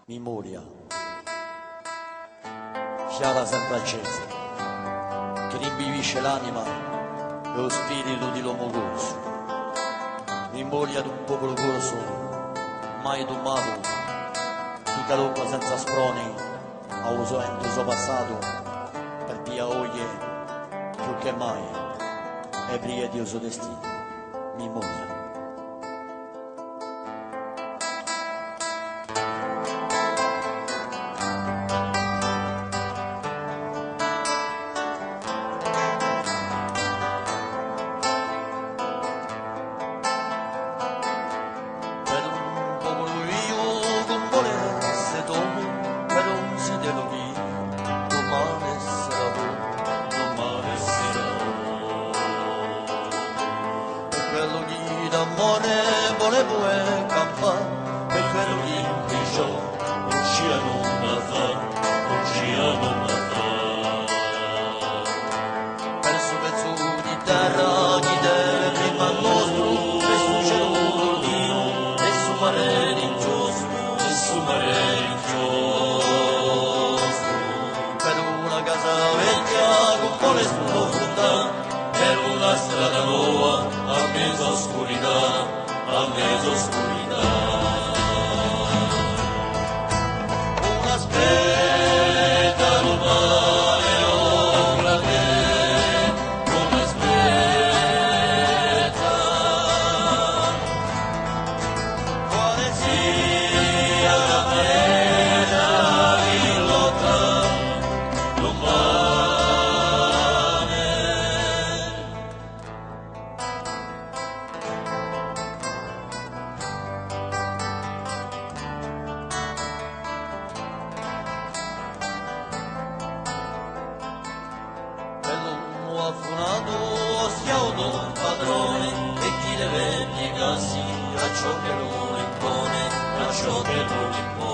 memoria, fiala sempre accesa, che rimvivisce l'anima e lo spirito di l'uomo corso, memoria di un popolo corso, mai domato, di calocco senza sproni, a uso ento suo passato, per via oglie, più che mai, è pria di suo destino, memoria. D'amore volevo campare per quello che dicevo non c'erano da fare, non c'erano da fare. Perso pezzo di terra chi deve prima nostro, questo cielo d'olio, e su mare rinchiuso, e su mare rinchiuso. Per una casa vecchia con pole sprofonda, per una strada nuova, a mezza oscurità, a mezza oscurità. Una aspetta normale, oh grande, una aspetta. Quale sia la pena di lotta, non affunato schiauto un padrone e chi le vende cassi a ciò che lo impone, a ciò che lo impone.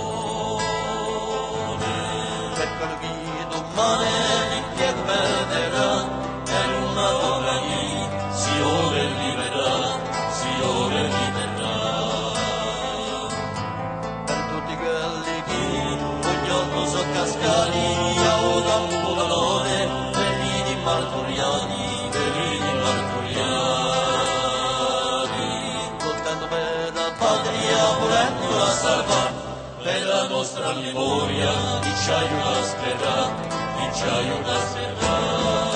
Per quello che domani l'impiego perderà, per una donna lì si ove libertà, si ove libertà. Per tutti quelli che un giorno sono cascati a un campo valore, martoriani, verini martoriani, lottando per la patria, volendola salvare, per la nostra memoria, ci aiuta a sperare, ci aiuta a sperare.